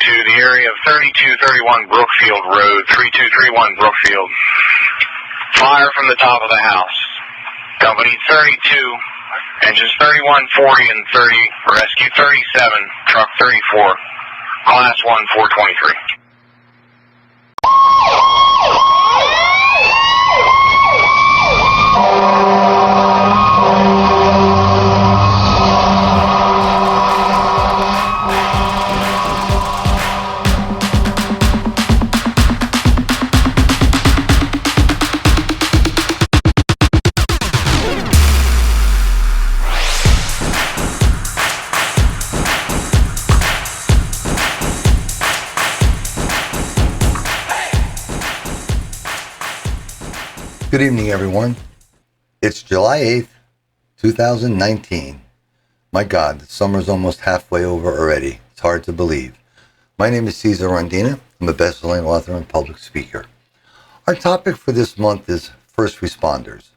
to the area of 3231 Brookfield Road, 3231 Brookfield. Fire from the top of the house. Company 32, engines 3140 and 30, rescue 37, truck 34, class 1, 423. Good evening, everyone. It's July 8th, 2019. My God, the summer's almost halfway over already. It's hard to believe. My name is Cesar Rondina. I'm a best-selling author and public speaker. Our topic for this month is first responders.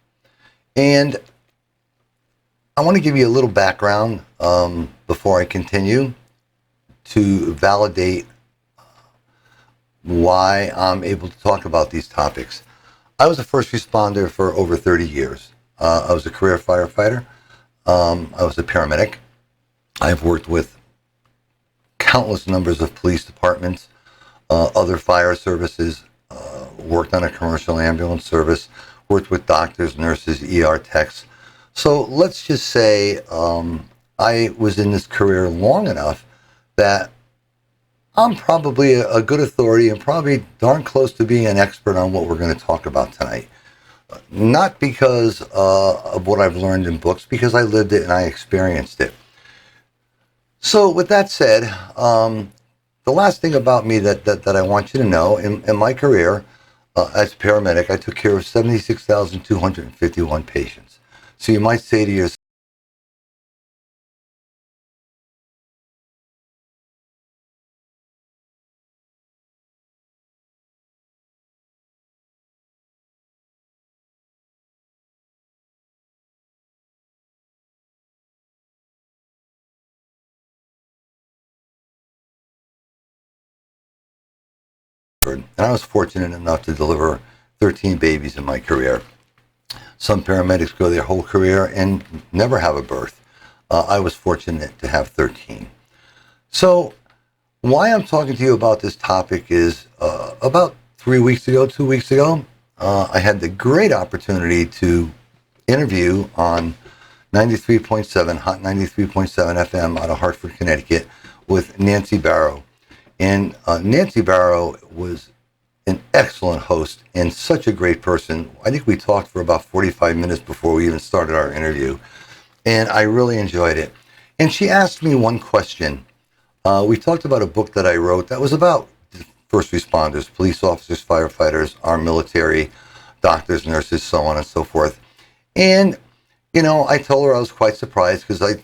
And I want to give you a little background before I continue to validate why I'm able to talk about these topics. I was a first responder for over 30 years. I was a career firefighter. I was a paramedic. I've worked with countless numbers of police departments, other fire services, worked on a commercial ambulance service, worked with doctors, nurses, ER techs. So let's just say I was in this career long enough that I'm probably a good authority and probably darn close to being an expert on what we're going to talk about tonight. Not because of what I've learned in books, because I lived it and I experienced it. So with that said, the last thing about me that I want you to know, in my career as a paramedic, I took care of 76,251 patients. So you might say to yourself, and I was fortunate enough to deliver 13 babies in my career. Some paramedics go their whole career and never have a birth. I was fortunate to have 13. So why I'm talking to you about this topic is about 2 weeks ago, I had the great opportunity to interview on 93.7, Hot 93.7 FM out of Hartford, Connecticut, with Nancy Barrow. And Nancy Barrow was an excellent host and such a great person. I think we talked for about 45 minutes before we even started our interview, and I really enjoyed it. And she asked me one question. We talked about a book that I wrote that was about first responders, police officers, firefighters, our military, doctors, nurses, so on and so forth. And, you know, I told her I was quite surprised because I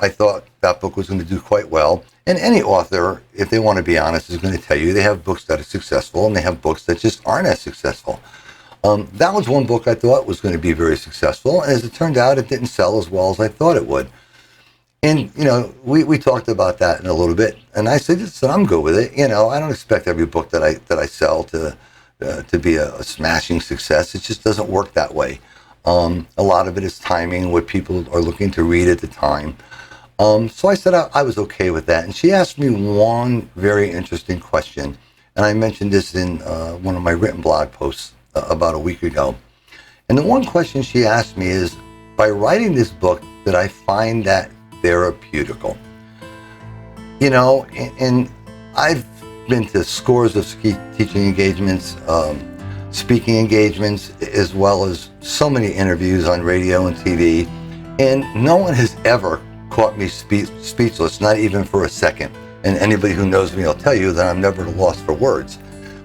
thought that book was going to do quite well. And any author, if they want to be honest, is going to tell you they have books that are successful and they have books that just aren't as successful. That was one book I thought was going to be very successful. And as it turned out, it didn't sell as well as I thought it would. And, you know, we talked about that in a little bit. And I said, listen, I'm good with it. You know, I don't expect every book that I sell to be a smashing success. It just doesn't work that way. A lot of it is timing, what people are looking to read at the time. So I said I was okay with that. And she asked me one very interesting question. And I mentioned this in one of my written blog posts about a week ago. And the one question she asked me is, by writing this book, did I find that therapeutical? You know, and I've been to scores of teaching engagements, speaking engagements, as well as so many interviews on radio and TV. And no one has ever caught me speechless, not even for a second. And anybody who knows me will tell you that I'm never at a loss for words.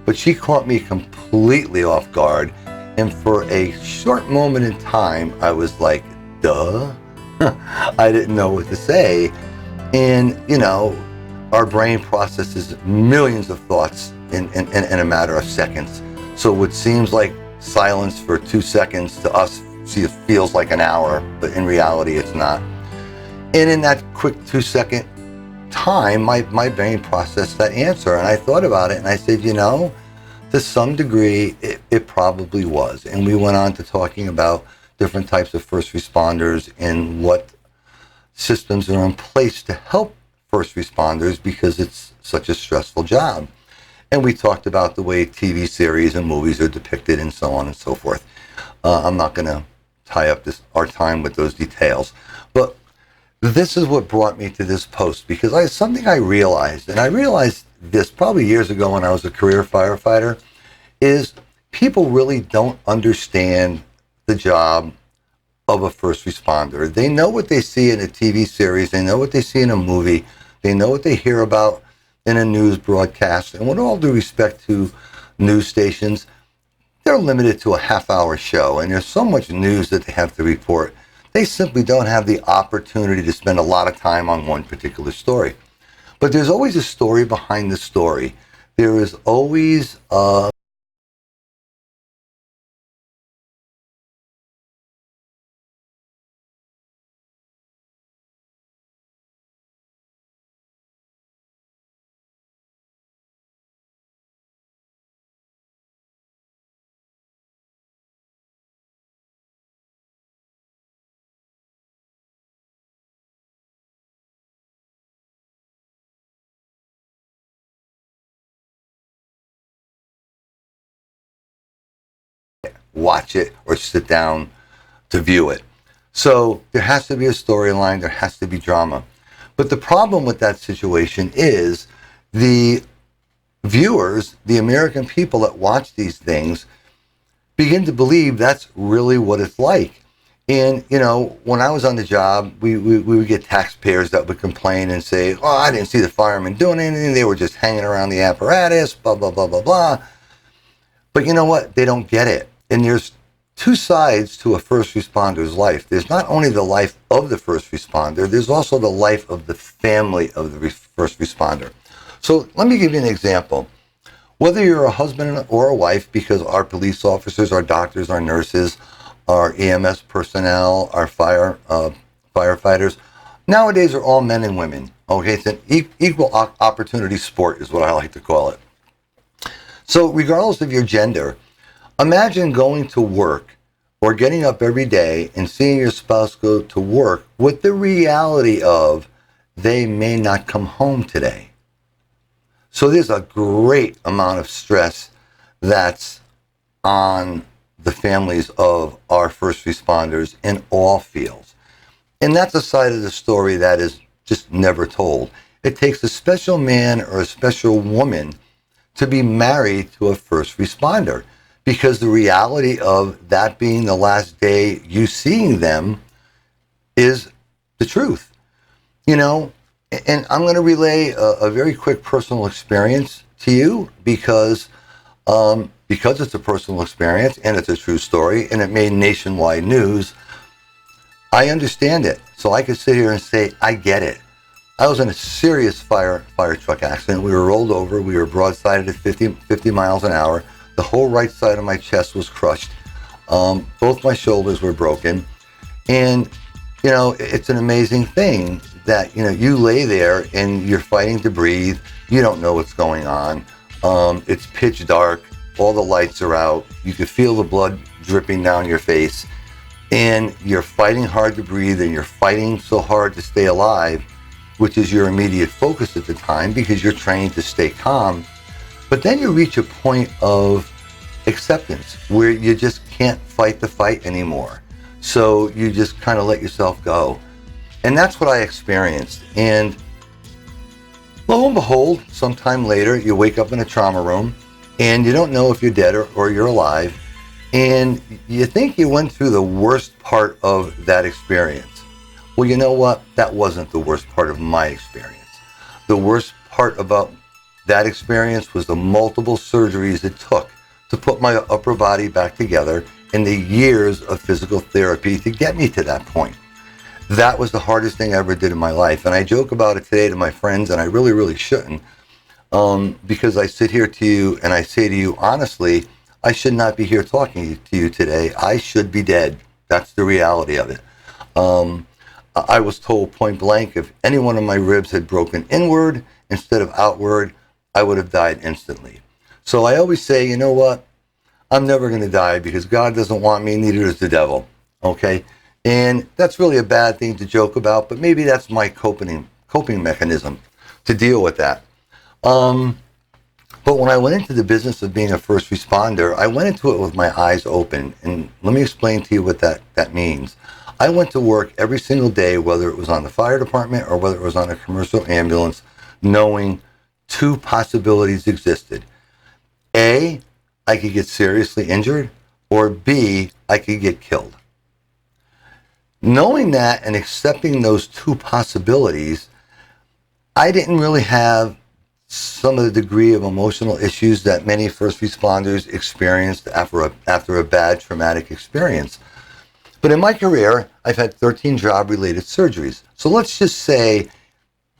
But she caught me completely off guard. And for a short moment in time, I was like, duh. I didn't know what to say. And, you know, our brain processes millions of thoughts in a matter of seconds. So what seems like silence for 2 seconds to us feels like an hour, but in reality it's not. And in that quick 2-second time, my brain processed that answer, and I thought about it, and I said, to some degree, it probably was. And we went on to talking about different types of first responders and what systems are in place to help first responders because it's such a stressful job. And we talked about the way TV series and movies are depicted and so on and so forth. I'm not going to tie up our time with those details. But this is what brought me to this post, because something I realized, and I realized this probably years ago when I was a career firefighter, is people really don't understand the job of a first responder. They know what they see in a TV series, they know what they see in a movie, they know what they hear about in a news broadcast. And with all due respect to news stations, they're limited to a half-hour show, and there's so much news that they have to report. They simply don't have the opportunity to spend a lot of time on one particular story. But there's always a story behind the story. There is always watch it or sit down to view it. So there has to be a storyline, there has to be drama. But the problem with that situation is the viewers, the American people that watch these things, begin to believe that's really what it's like. And, when I was on the job, we would get taxpayers that would complain and say, oh, I didn't see the firemen doing anything. They were just hanging around the apparatus, blah, blah, blah, blah, blah. But you know what? They don't get it. And there's two sides to a first responder's life. There's not only the life of the first responder, there's also the life of the family of the first responder. So let me give you an example. Whether you're a husband or a wife, because our police officers, our doctors, our nurses, our EMS personnel, our firefighters, nowadays are all men and women. Okay, it's an equal opportunity sport is what I like to call it. So regardless of your gender, imagine going to work or getting up every day and seeing your spouse go to work with the reality of they may not come home today. So there's a great amount of stress that's on the families of our first responders in all fields. And that's a side of the story that is just never told. It takes a special man or a special woman to be married to a first responder, because the reality of that being the last day you seeing them is the truth. And I'm going to relay a very quick personal experience to you because it's a personal experience and it's a true story and it made nationwide news. I understand it. So I could sit here and say, I get it. I was in a serious fire truck accident. We were rolled over. We were broadsided at 50 miles an hour. The whole right side of my chest was crushed. Both my shoulders were broken. And, it's an amazing thing that, you lay there and you're fighting to breathe. You don't know what's going on. It's pitch dark. All the lights are out. You can feel the blood dripping down your face. And you're fighting hard to breathe and you're fighting so hard to stay alive, which is your immediate focus at the time because you're trained to stay calm. But then you reach a point of acceptance where you just can't fight the fight anymore. So you just kind of let yourself go. And that's what I experienced. And lo and behold, sometime later, you wake up in a trauma room and you don't know if you're dead or you're alive. And you think you went through the worst part of that experience. Well, you know what? That wasn't the worst part of my experience. The worst part about that experience was the multiple surgeries it took to put my upper body back together and the years of physical therapy to get me to that point. That was the hardest thing I ever did in my life. And I joke about it today to my friends, and I really, really shouldn't, because I sit here to you and I say to you, honestly, I should not be here talking to you today. I should be dead. That's the reality of it. I was told point blank if any one of my ribs had broken inward instead of outward, I would have died instantly. So I always say, you know what? I'm never going to die because God doesn't want me, neither does the devil. Okay? And that's really a bad thing to joke about, but maybe that's my coping mechanism to deal with that. But when I went into the business of being a first responder, I went into it with my eyes open. And let me explain to you what that means. I went to work every single day, whether it was on the fire department or whether it was on a commercial ambulance, knowing two possibilities existed. A, I could get seriously injured, or B, I could get killed. Knowing that and accepting those two possibilities, I didn't really have some of the degree of emotional issues that many first responders experienced after a bad traumatic experience. But in my career, I've had 13 job-related surgeries. So let's just say,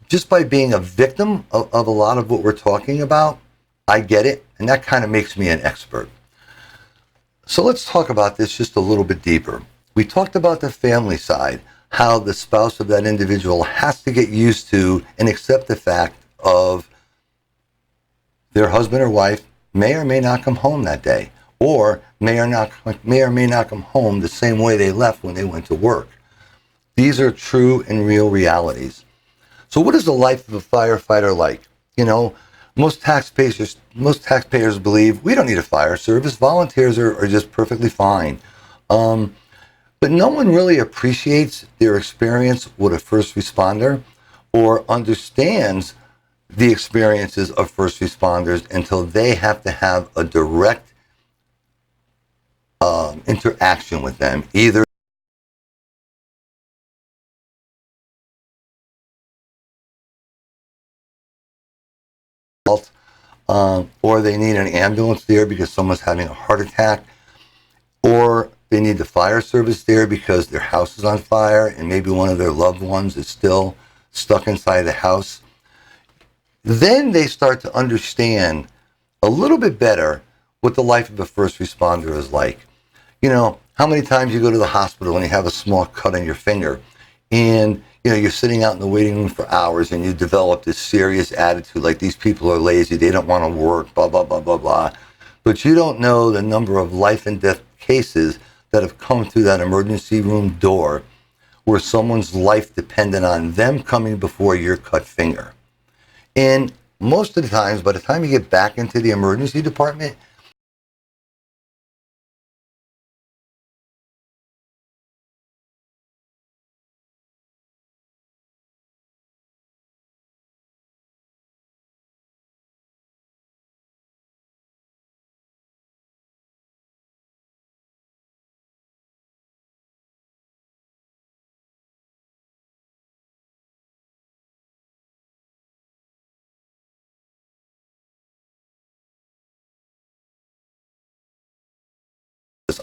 just by being a victim of a lot of what we're talking about, I get it, and that kind of makes me an expert. So let's talk about this just a little bit deeper. We talked about the family side, how the spouse of that individual has to get used to and accept the fact of their husband or wife may or may not come home that day, or may or may not come home the same way they left when they went to work. These are true and real realities. So what is the life of a firefighter like? You know, most taxpayers believe we don't need a fire service. Volunteers are just perfectly fine. But no one really appreciates their experience with a first responder or understands the experiences of first responders until they have to have a direct interaction with them, either or they need an ambulance there because someone's having a heart attack, or they need the fire service there because their house is on fire and maybe one of their loved ones is still stuck inside the house. Then they start to understand a little bit better what the life of a first responder is like. You know, how many times you go to the hospital and you have a small cut on your finger and, you know, you're sitting out in the waiting room for hours and you develop this serious attitude like these people are lazy, they don't want to work, blah, blah, blah, blah, blah. But you don't know the number of life and death cases that have come through that emergency room door where someone's life depended on them coming before your cut finger. And most of the times, by the time you get back into the emergency department,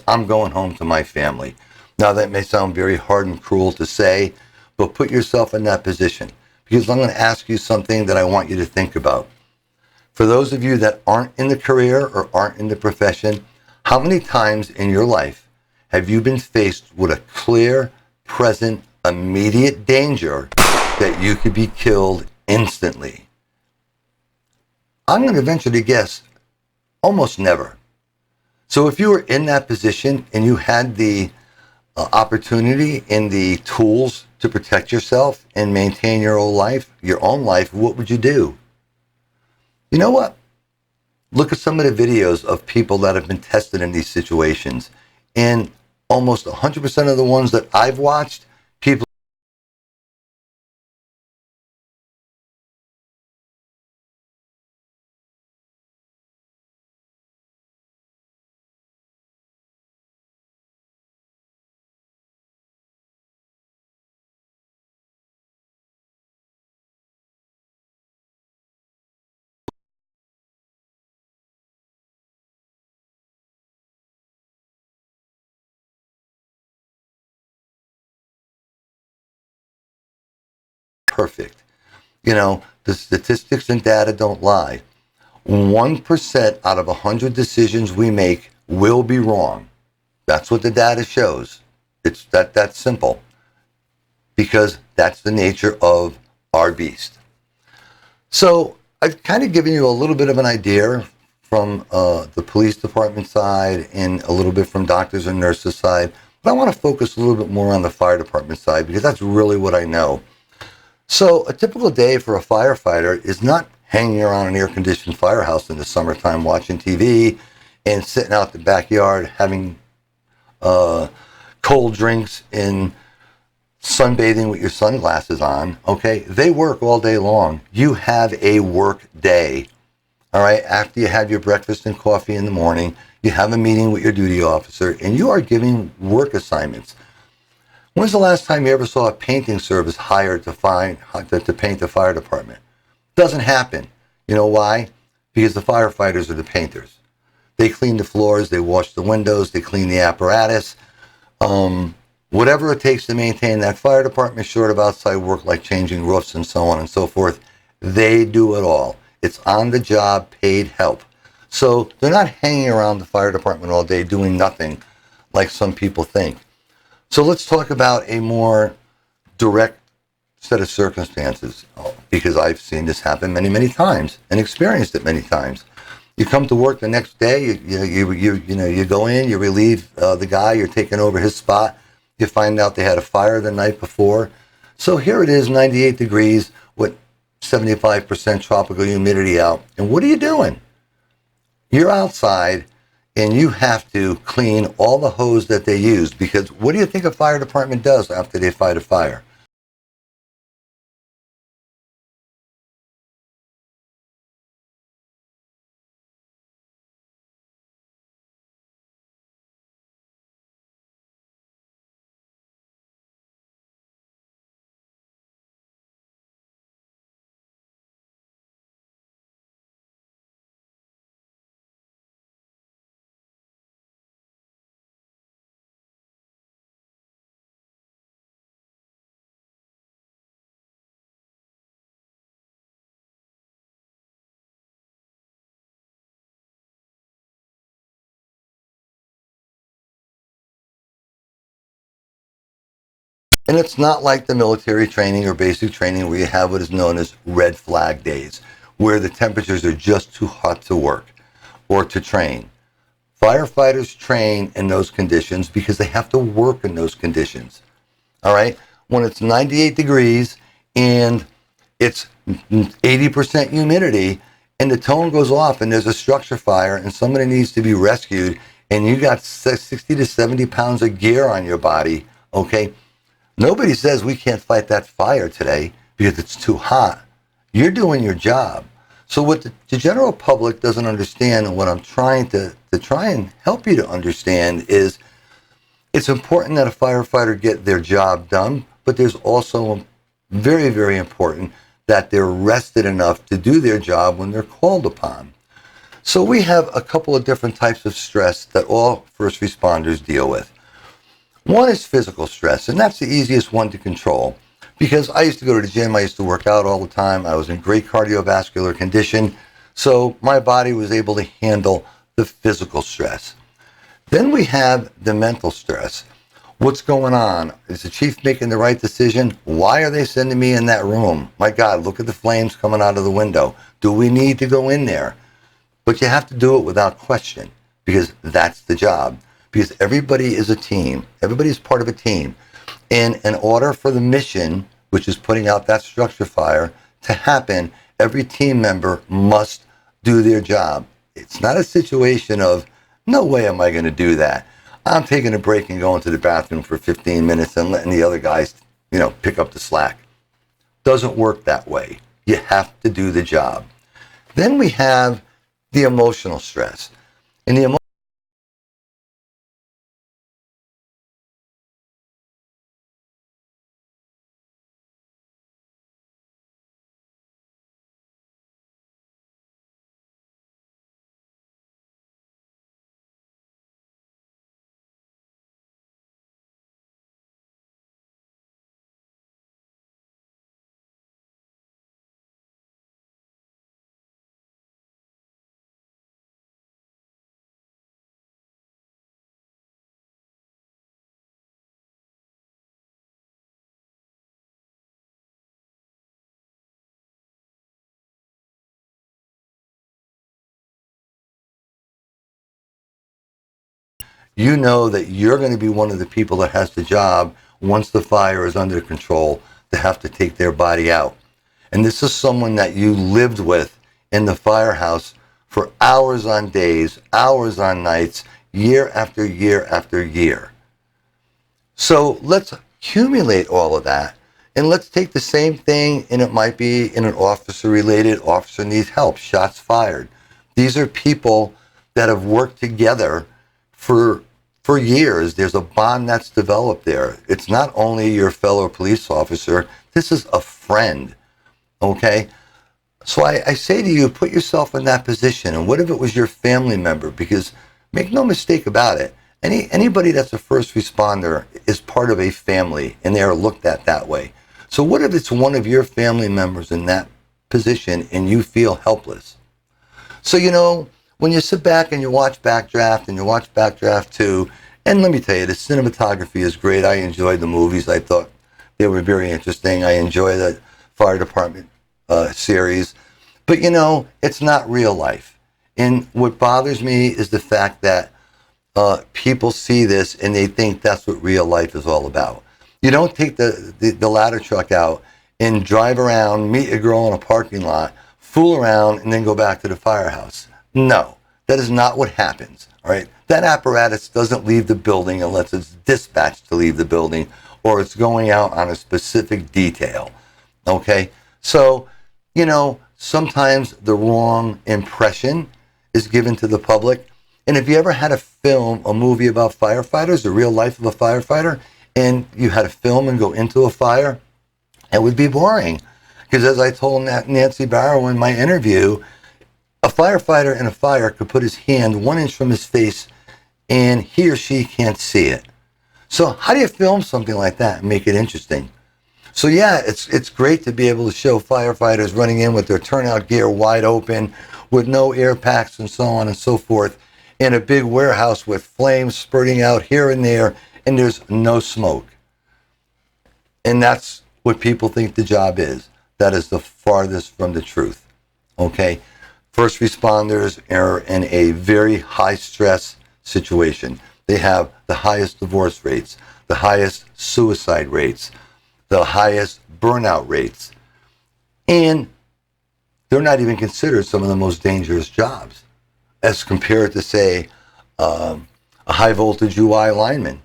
I'm going home to my family. Now that may sound very hard and cruel to say, but put yourself in that position because I'm going to ask you something that I want you to think about. For those of you that aren't in the career or aren't in the profession, how many times in your life have you been faced with a clear, present, immediate danger that you could be killed instantly? I'm going to venture to guess almost never. So if you were in that position and you had the opportunity and the tools to protect yourself and maintain your own life, what would you do? You know what? Look at some of the videos of people that have been tested in these situations. And almost 100% of the ones that I've watched, people are perfect. You know, the statistics and data don't lie. 1% out of 100 decisions we make will be wrong. That's what the data shows. It's that simple. because that's the nature of our beast. So I've kind of given you a little bit of an idea from the police department side and a little bit from doctors and nurses side, but I want to focus a little bit more on the fire department side because that's really what I know. So a typical day for a firefighter is not hanging around an air-conditioned firehouse in the summertime watching TV and sitting out the backyard having cold drinks and sunbathing with your sunglasses on. Okay, they work all day long. You have a work day. All right, after you have your breakfast and coffee in the morning, you have a meeting with your duty officer and you are giving work assignments. When's the last time you ever saw a painting service hired to paint the fire department? Doesn't happen. You know why? Because the firefighters are the painters. They clean the floors, they wash the windows, they clean the apparatus. Whatever it takes to maintain that fire department, short of outside work like changing roofs and so on and so forth, they do it all. It's on the job, paid help. So they're not hanging around the fire department all day doing nothing like some people think. So let's talk about a more direct set of circumstances, because I've seen this happen many, many times and experienced it many times. You come to work the next day, you go in, you relieve the guy, you're taking over his spot. You find out they had a fire the night before. So here it is, 98 degrees with 75% tropical humidity out. And what are you doing? You're outside and you have to clean all the hose that they use, because what do you think a fire department does after they fight a fire? And it's not like the military training or basic training where you have what is known as red flag days, where the temperatures are just too hot to work or to train. Firefighters train in those conditions because they have to work in those conditions. All right? When it's 98 degrees and it's 80% humidity and the tone goes off and there's a structure fire and somebody needs to be rescued and you got 60 to 70 pounds of gear on your body, okay? Nobody says we can't fight that fire today because it's too hot. You're doing your job. So what the general public doesn't understand, and what I'm trying to try and help you to understand, is it's important that a firefighter get their job done, but there's also very, very important that they're rested enough to do their job when they're called upon. So we have a couple of different types of stress that all first responders deal with. One is physical stress, and that's the easiest one to control, because I used to go to the gym, I used to work out all the time, I was in great cardiovascular condition, so my body was able to handle the physical stress. Then we have the mental stress. What's going on? Is the chief making the right decision? Why are they sending me in that room? My God, look at the flames coming out of the window. Do we need to go in there? But you have to do it without question, because that's the job. Because everybody is a team. Everybody is part of a team. And in order for the mission, which is putting out that structure fire, to happen, every team member must do their job. It's not a situation of, no way am I going to do that. I'm taking a break and going to the bathroom for 15 minutes and letting the other guys, pick up the slack. Doesn't work that way. You have to do the job. Then we have the emotional stress. And the you know that you're going to be one of the people that has the job, once the fire is under control, to have to take their body out. And this is someone that you lived with in the firehouse for hours on days, hours on nights, year after year after year. So let's accumulate all of that, and let's take the same thing, and it might be in an officer-related, officer needs help, shots fired. These are people that have worked together for years. There's a bond that's developed there. It's not only your fellow police officer, this is a friend, okay? So I say to you, put yourself in that position, and what if it was your family member? Because make no mistake about it, anybody that's a first responder is part of a family, and they are looked at that way. So what if it's one of your family members in that position and you feel helpless? So, you know, when you sit back and you watch Backdraft and you watch Backdraft 2, and let me tell you, the cinematography is great. I enjoyed the movies. I thought they were very interesting. I enjoy the fire department series. But, you know, it's not real life. And what bothers me is the fact that people see this and they think that's what real life is all about. You don't take the ladder truck out and drive around, meet a girl in a parking lot, fool around, and then go back to the firehouse. No, that is not what happens, all right? That apparatus doesn't leave the building unless it's dispatched to leave the building or it's going out on a specific detail, okay? So, you know, sometimes the wrong impression is given to the public. And if you ever had to film a movie about firefighters, the real life of a firefighter, and you had to film and go into a fire, it would be boring. Because as I told Nancy Barrow in my interview, a firefighter in a fire could put his hand 1 inch from his face and he or she can't see it. So how do you film something like that and make it interesting? So yeah, it's great to be able to show firefighters running in with their turnout gear wide open, with no air packs and so on and so forth, in a big warehouse with flames spurting out here and there, and there's no smoke. And that's what people think the job is. That is the farthest from the truth, okay? First responders are in a very high stress situation. They have the highest divorce rates, the highest suicide rates, the highest burnout rates, and they're not even considered some of the most dangerous jobs as compared to, say, a high voltage UI lineman.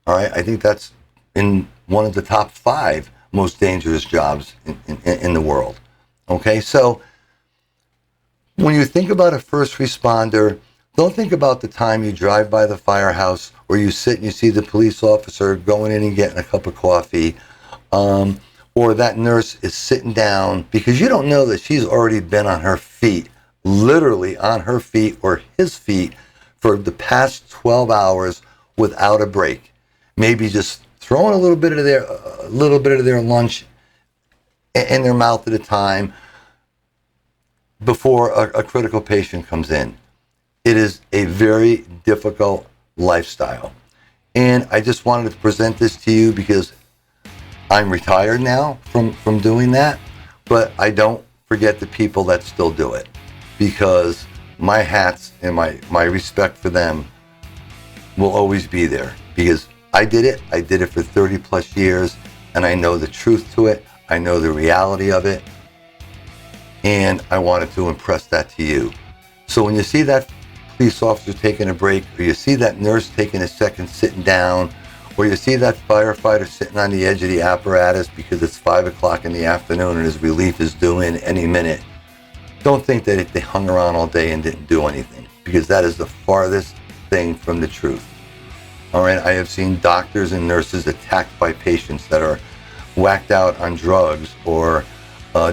All right, I think that's in one of the top 5 most dangerous jobs in the world. Okay, so when you think about a first responder, don't think about the time you drive by the firehouse or you sit and you see the police officer going in and getting a cup of coffee, or that nurse is sitting down, because you don't know that she's already been on her feet, literally on her feet or his feet, for the past 12 hours without a break. Maybe just throwing a little bit of their lunch in their mouth at a time before a critical patient comes in. It is a very difficult lifestyle. And I just wanted to present this to you because I'm retired now from doing that, but I don't forget the people that still do it, because my hats and my respect for them will always be there, because I did it for 30 plus years, and I know the truth to it. I know the reality of it, and I wanted to impress that to you. So when you see that police officer taking a break, or you see that nurse taking a second sitting down, or you see that firefighter sitting on the edge of the apparatus because it's 5 o'clock in the afternoon and his relief is due in any minute, don't think that they hung around all day and didn't do anything, because that is the farthest thing from the truth. All right, I have seen doctors and nurses attacked by patients that are whacked out on drugs or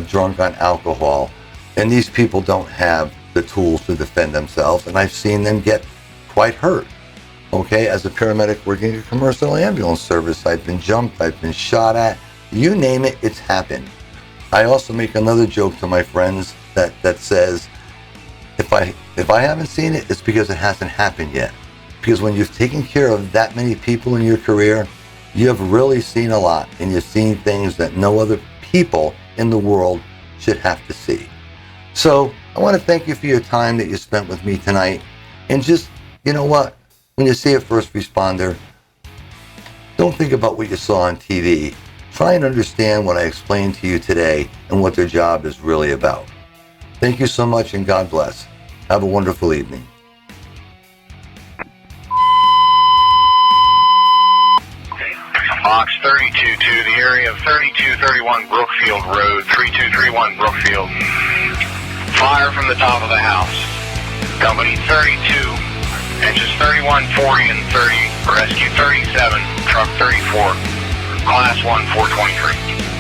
drunk on alcohol, and these people don't have the tools to defend themselves, and I've seen them get quite hurt. Okay, as a paramedic working a commercial ambulance service, I've been jumped, I've been shot at, you name it, it's happened. I also make another joke to my friends that says, if I haven't seen it, it's because it hasn't happened yet. Because when you've taken care of that many people in your career, you have really seen a lot, and you've seen things that no other people in the world should have to see. So I want to thank you for your time that you spent with me tonight. And just, you know what? When you see a first responder, don't think about what you saw on TV. Try and understand what I explained to you today and what their job is really about. Thank you so much and God bless. Have a wonderful evening. Box 32 to the area of 3231 Brookfield Road, 3231 Brookfield. Fire from the top of the house. Company 32, engines 3140 and 30, rescue 37, truck 34, class 1 423.